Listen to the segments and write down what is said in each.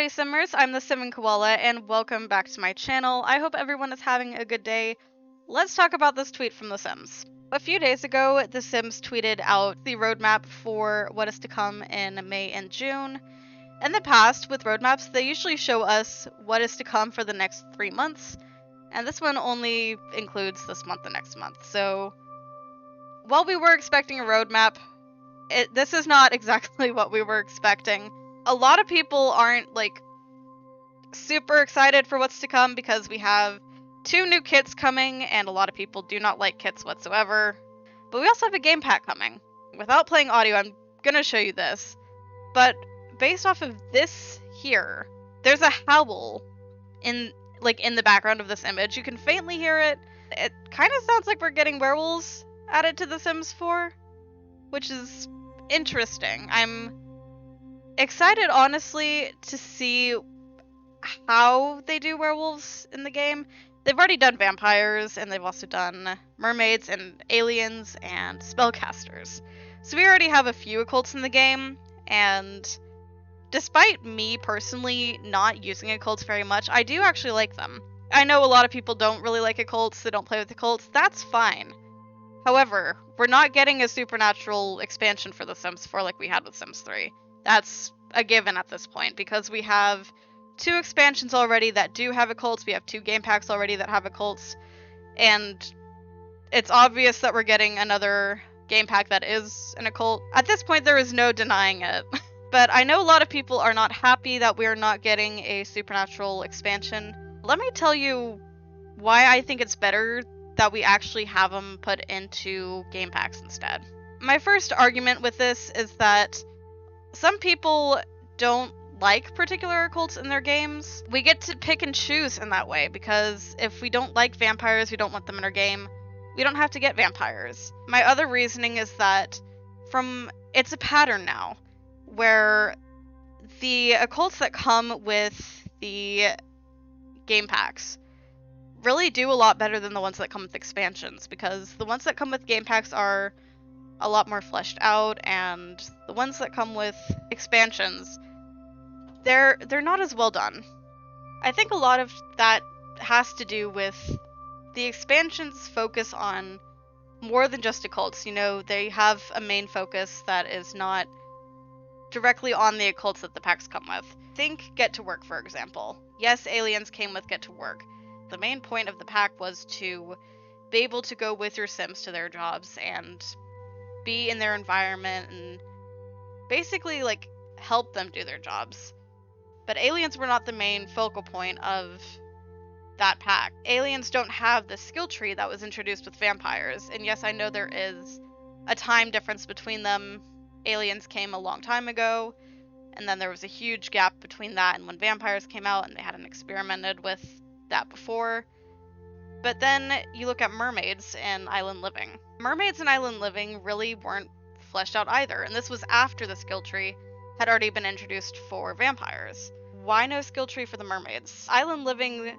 Howdy Simmers, I'm TheSimmingKoalaa and welcome back to my channel. I hope everyone is having a good day. Let's talk about this tweet from The Sims. A few days ago, The Sims tweeted out the roadmap for what is to come in May and June. In the past, with roadmaps, they usually show us what is to come for the next 3 months, and this one only includes this month and next month. So, while we were expecting a roadmap, this is not exactly what we were expecting. A lot of people aren't super excited for what's to come because we have 2 new kits coming and a lot of people do not like kits whatsoever. But we also have a game pack coming. Without playing audio, I'm gonna show you this. But based off of this here, there's a howl in the background of this image. You can faintly hear it. It kind of sounds like we're getting werewolves added to The Sims 4, which is interesting. I'm excited, honestly, to see how they do werewolves in the game. They've already done vampires, and they've also done mermaids and aliens and spellcasters. So we already have a few occults in the game, and despite me personally not using occults very much, I do actually like them. I know a lot of people don't really like occults, they don't play with occults, that's fine. However, we're not getting a supernatural expansion for The Sims 4 like we had with Sims 3. That's a given at this point, because we have 2 expansions already that do have occults, we have 2 game packs already that have occults, and it's obvious that we're getting another game pack that is an occult. At this point, there is no denying it. But I know a lot of people are not happy that we're not getting a supernatural expansion. Let me tell you why I think it's better that we actually have them put into game packs instead. My first argument with this is that some people don't like particular occults in their games. We get to pick and choose in that way, because if we don't like vampires, we don't want them in our game, we don't have to get vampires. My other reasoning is that it's a pattern now, where the occults that come with the game packs really do a lot better than the ones that come with expansions, because the ones that come with game packs are a lot more fleshed out, and the ones that come with expansions, they're not as well done. I think a lot of that has to do with the expansions focus on more than just occults. You know, they have a main focus that is not directly on the occults that the packs come with. Think Get to Work, for example. Yes, aliens came with Get to Work. The main point of the pack was to be able to go with your Sims to their jobs and be in their environment and basically help them do their jobs. But aliens were not the main focal point of that pack. Aliens don't have the skill tree that was introduced with vampires. And yes, I know there is a time difference between them. Aliens came a long time ago, and then there was a huge gap between that and when vampires came out, and they hadn't experimented with that before. But then you look at mermaids and island living. Mermaids and island living really weren't fleshed out either, and this was after the skill tree had already been introduced for vampires. Why no skill tree for the mermaids? Island living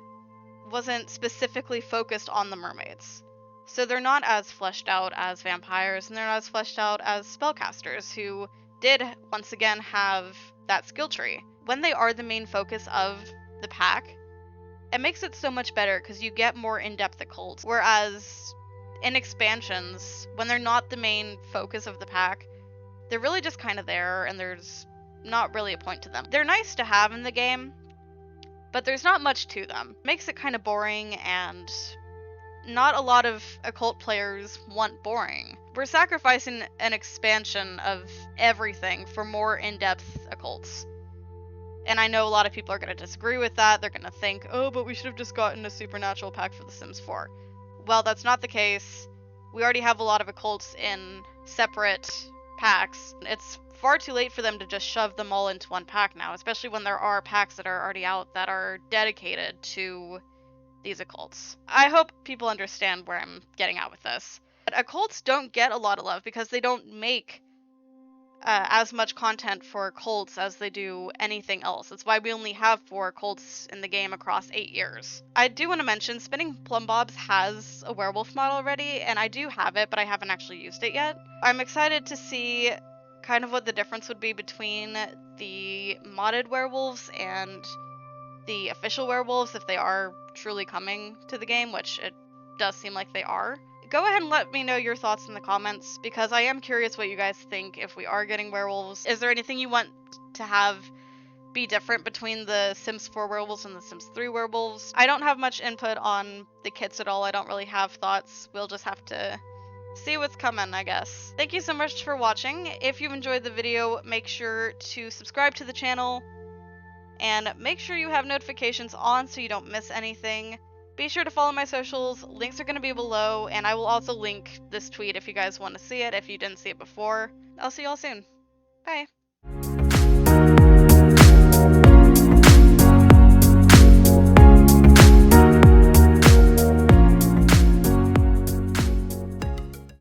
wasn't specifically focused on the mermaids, so they're not as fleshed out as vampires, and they're not as fleshed out as spellcasters, who did once again have that skill tree. When they are the main focus of the pack, it makes it so much better because you get more in-depth occults, whereas in expansions, when they're not the main focus of the pack, they're really just kind of there, and there's not really a point to them. They're nice to have in the game, but there's not much to them. It makes it kind of boring, and not a lot of occult players want boring. We're sacrificing an expansion of everything for more in-depth occults. And I know a lot of people are going to disagree with that. They're going to think, oh, but we should have just gotten a supernatural pack for The Sims 4. Well, that's not the case. We already have a lot of occults in separate packs. It's far too late for them to just shove them all into one pack now, especially when there are packs that are already out that are dedicated to these occults. I hope people understand where I'm getting at with this. But occults don't get a lot of love because they don't make as much content for cults as they do anything else. That's why we only have 4 cults in the game across 8 years. I do want to mention Spinning Plumbobs has a werewolf mod already, and I do have it, but I haven't actually used it yet. I'm excited to see kind of what the difference would be between the modded werewolves and the official werewolves, if they are truly coming to the game, which it does seem like they are. Go ahead and let me know your thoughts in the comments, because I am curious what you guys think if we are getting werewolves. Is there anything you want to have be different between the Sims 4 werewolves and the Sims 3 werewolves? I don't have much input on the kits at all. I don't really have thoughts. We'll just have to see what's coming, I guess. Thank you so much for watching. If you've enjoyed the video, make sure to subscribe to the channel and make sure you have notifications on so you don't miss anything. Be sure to follow my socials. Links are going to be below, and I will also link this tweet if you guys want to see it if you didn't see it before. I'll see y'all soon. Bye.